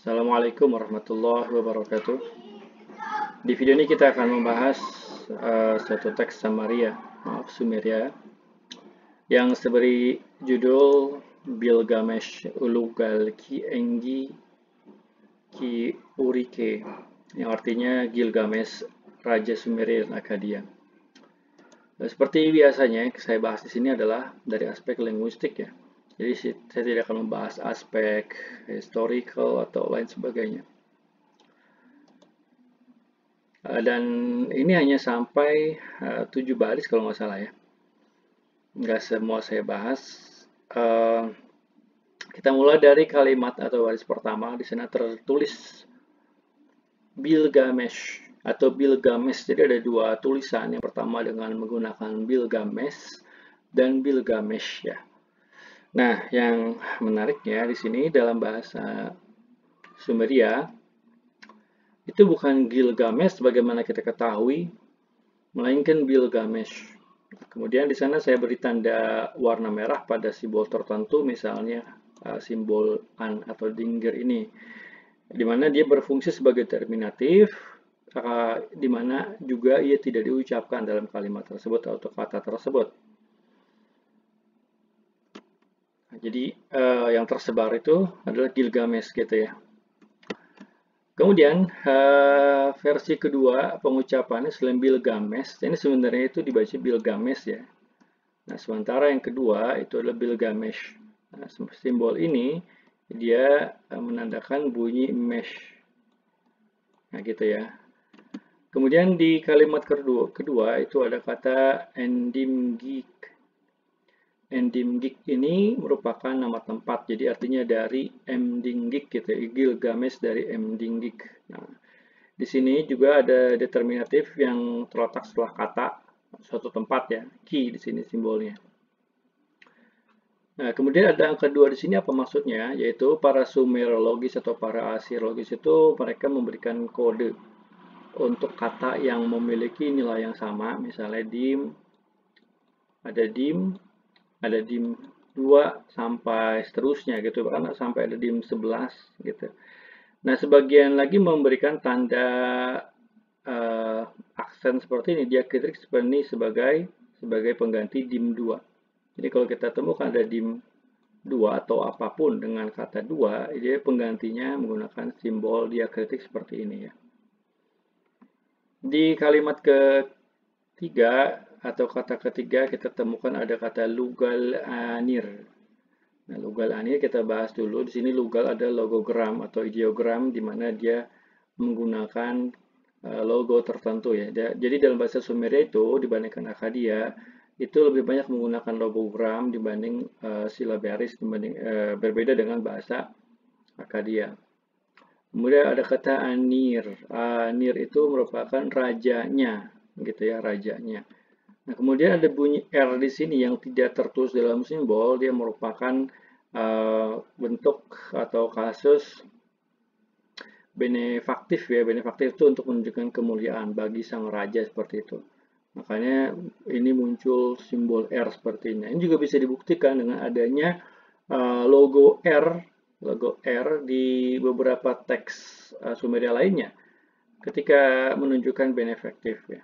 Assalamualaikum warahmatullahi wabarakatuh. Di video ini kita akan membahas suatu teks Sumeria yang diberi judul Gilgamesh Ulugal Ki Engi Ki Urike, yang artinya Gilgamesh Raja Sumeria dan Akkadia. Seperti biasanya saya bahas di sini adalah dari aspek linguistik ya. Jadi saya tidak akan membahas aspek historical atau lain sebagainya. Dan ini hanya sampai 7 baris kalau nggak salah ya. Nggak semua saya bahas. Kita mulai dari kalimat atau baris pertama. Di sana tertulis Gilgamesh atau Gilgamesh. Jadi ada dua tulisan. Yang pertama dengan menggunakan Gilgamesh dan Gilgamesh ya. Nah, yang menariknya di sini dalam bahasa Sumeria itu bukan Gilgamesh sebagaimana kita ketahui, melainkan Gilgamesh. Kemudian di sana saya beri tanda warna merah pada simbol tertentu, misalnya simbol an atau dingir ini, di mana dia berfungsi sebagai terminatif, di mana juga ia tidak diucapkan dalam kalimat tersebut atau kata tersebut. Jadi yang tersebar itu adalah Gilgamesh gitu ya. Kemudian versi kedua pengucapannya selain Gilgamesh, ini sebenarnya itu dibaca Gilgamesh ya. Nah, sementara yang kedua itu adalah Gilgamesh. Nah, simbol ini dia menandakan bunyi mesh. Nah, gitu ya. Kemudian di kalimat kedua itu ada kata Endimgik. Endimgik ini merupakan nama tempat, jadi artinya dari Emdingik gitu, Gilgamesh dari Emdingik. Nah, di sini juga ada determinatif yang terletak setelah kata suatu tempat ya, ki di sini simbolnya. Nah, kemudian ada yang kedua di sini apa maksudnya? Yaitu para Sumerologis atau para Asirologis itu mereka memberikan kode untuk kata yang memiliki nilai yang sama, misalnya dim, ada dim 2 sampai seterusnya gitu, bahkan sampai ada dim 11 gitu. Nah, sebagian lagi memberikan tanda aksen seperti ini, diakritik seperti ini sebagai pengganti dim 2. Jadi kalau kita temukan ada dim 2 atau apapun dengan kata 2, dia penggantinya menggunakan simbol diakritik seperti ini ya. Di kalimat ketiga atau kata ketiga kita temukan ada kata lugal anir. Nah, lugal anir kita bahas dulu. Di sini lugal ada logogram atau ideogram di mana dia menggunakan logo tertentu ya. Jadi dalam bahasa Sumeria itu dibandingkan Akkadia itu lebih banyak menggunakan logogram dibanding silabaris, berbeda dengan bahasa Akkadia. Kemudian ada kata anir. Anir itu merupakan rajanya, gitu ya, rajanya. Nah, kemudian ada bunyi R di sini yang tidak tertulis dalam simbol, dia merupakan bentuk atau kasus benefaktif ya. Benefaktif itu untuk menunjukkan kemuliaan bagi sang raja seperti itu. Makanya ini muncul simbol R seperti ini. Ini juga bisa dibuktikan dengan adanya logo R di beberapa teks Sumeria lainnya ketika menunjukkan benefaktif ya.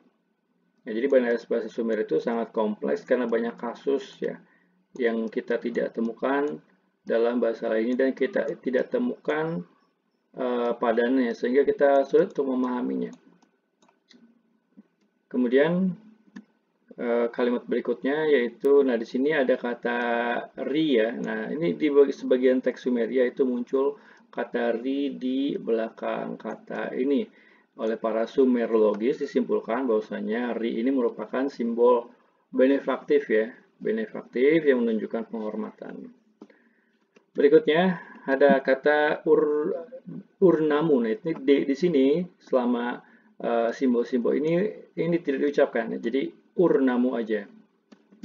Ya, jadi bahasa Sumer itu sangat kompleks karena banyak kasus ya yang kita tidak temukan dalam bahasa lainnya dan kita tidak temukan padannya sehingga kita sulit untuk memahaminya. Kemudian kalimat berikutnya yaitu, nah di sini ada kata ri ya. Nah ini di sebagian teks Sumeria itu muncul kata ri di belakang kata ini. Oleh para Sumerologis disimpulkan bahwasanya ri ini merupakan simbol benefaktif ya, benefaktif yang menunjukkan penghormatan. Berikutnya ada kata urnamu. Nah ini di sini selama simbol-simbol ini tidak diucapkan. Jadi urnamu aja.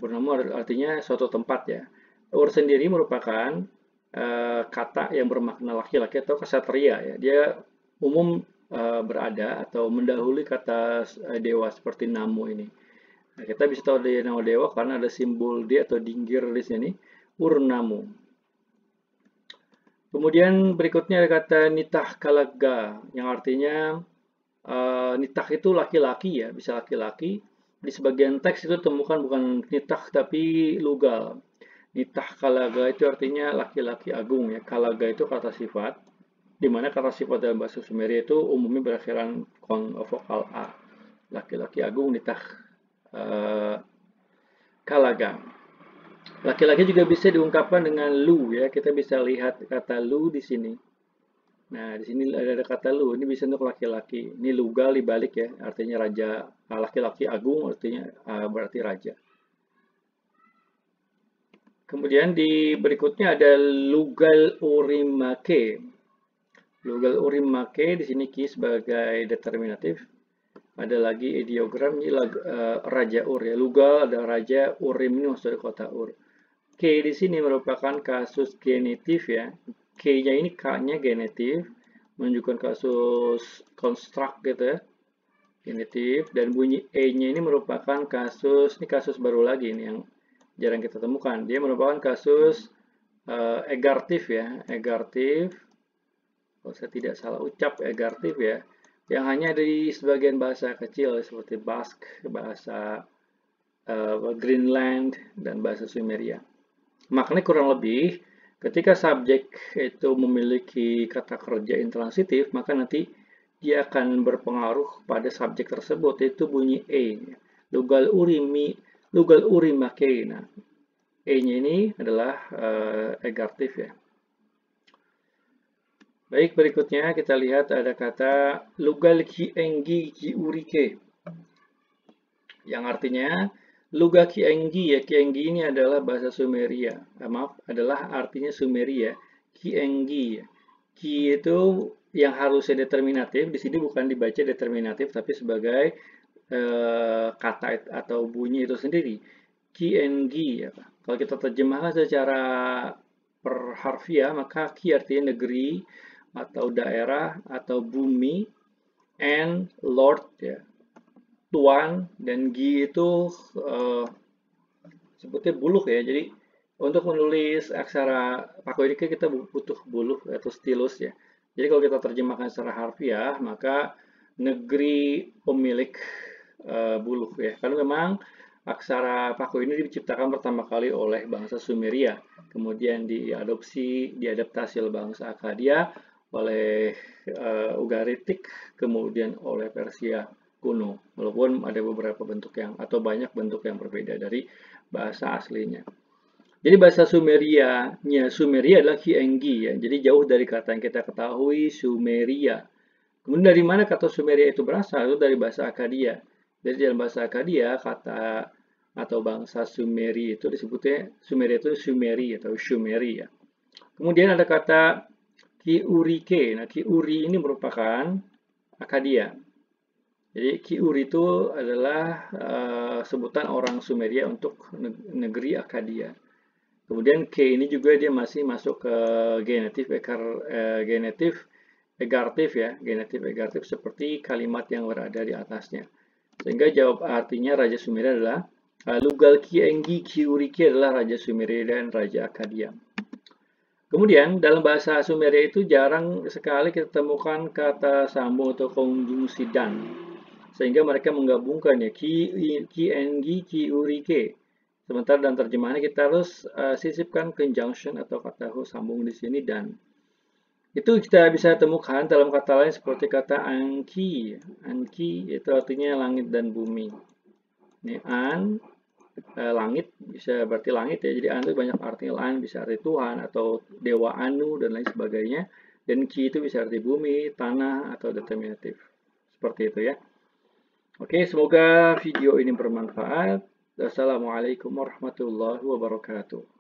Urnamu artinya suatu tempat ya. Ur sendiri merupakan kata yang bermakna laki-laki atau ksatria ya. Dia umum berada atau mendahului kata dewa seperti namu ini. Nah, kita bisa tahu dia nama dewa karena ada simbol dia atau dinggir di sini, urnamu. Kemudian berikutnya ada kata nitah kalaga, yang artinya nitah itu laki-laki ya, bisa laki-laki. Di sebagian teks itu temukan bukan nitah tapi lugal. Nitah kalaga itu artinya laki-laki agung ya. Kalaga itu kata sifat, di mana kata sifat dalam bahasa Sumeria itu umumnya berakhiran vokal a. Laki-laki agung nitah uh, kalaga. Laki-laki juga bisa diungkapkan dengan lu ya. Kita bisa lihat kata lu di sini. Nah, di sini ada kata lu. Ini bisa untuk laki-laki. Ini lugal dibalik ya. Artinya raja. Laki-laki agung artinya berarti raja. Kemudian di berikutnya ada lugal urimake. Lugal urimake di sini ki sebagai determinatif. Ada lagi ideogram ini raja ur ya. Lugal ada raja, urim ini maksudnya kota ur. K di sini merupakan kasus genitif ya. K-nya ini K-nya genitif, menunjukkan kasus construct gitu ya. Genitif dan bunyi E-nya ini merupakan kasus, ini kasus baru lagi ini yang jarang kita temukan. Dia merupakan kasus egartif ya, egartif. Kalau saya tidak salah ucap egartif ya, yang hanya ada di sebagian bahasa kecil seperti Basque, bahasa Greenland dan bahasa Sumeria. Maknanya kurang lebih, ketika subjek itu memiliki kata kerja intransitif, maka nanti dia akan berpengaruh pada subjek tersebut, yaitu bunyi E. Lugal uri make. Nah, E-nya ini adalah egartif ya. Baik, berikutnya kita lihat ada kata lugal ki enggi ki urike. Yang artinya Luga Kienggi ya, Kienggi ini adalah bahasa Sumeria. Maaf, adalah artinya Sumeria. Kienggi. Ki itu yang harusnya determinatif, di sini bukan dibaca determinatif, tapi sebagai kata atau bunyi itu sendiri. Kienggi ya. Kalau kita terjemahkan secara per harfiah, maka Ki artinya negeri atau daerah atau bumi, and Lord ya, Tuan, dan Gi itu sebutnya buluh ya. Jadi untuk menulis aksara Pakuidike kita butuh buluh atau stilus ya. Jadi kalau kita terjemahkan secara harfiah, maka negeri pemilik buluh ya. Karena memang aksara Paku ini diciptakan pertama kali oleh bangsa Sumeria, kemudian diadaptasi oleh bangsa Akkadia, oleh Ugaritik, kemudian oleh Persia kuno, walaupun ada beberapa bentuk yang atau banyak bentuk yang berbeda dari bahasa aslinya. Jadi bahasa Sumeria adalah Kienggi ya. Jadi jauh dari kata yang kita ketahui Sumeria. Kemudian dari mana kata Sumeria itu berasal? Itu dari bahasa Akkadia. Jadi dalam bahasa Akkadia kata atau bangsa Sumeri itu disebutnya Sumeria itu Sumeri atau Shumeri ya. Kemudian ada kata Kiurike. Nah, Kiuri ini merupakan Akkadia. Jadi Kiur itu adalah sebutan orang Sumeria untuk negeri Akkadia. Kemudian K ini juga dia masih masuk ke genetif egartif ya, genetif egartif seperti kalimat yang berada di atasnya. Sehingga jawab artinya Raja Sumeria adalah Lugal Kienggi Kiuriki adalah Raja Sumeria dan Raja Akkadia. Kemudian dalam bahasa Sumeria itu jarang sekali kita temukan kata sambung atau konjungsi dan. Sehingga mereka menggabungkan ya ki engi ki urike. Sementara dalam terjemahannya kita harus sisipkan conjunction atau kata sambung di sini dan. Itu kita bisa temukan dalam kata lain seperti kata anki. Anki itu artinya langit dan bumi. Ini langit bisa berarti langit ya. Jadi an itu banyak artinya, an bisa arti Tuhan atau dewa Anu dan lain sebagainya. Dan ki itu bisa arti bumi, tanah atau determinatif. Seperti itu ya. Oke, semoga video ini bermanfaat. Wassalamualaikum warahmatullahi wabarakatuh.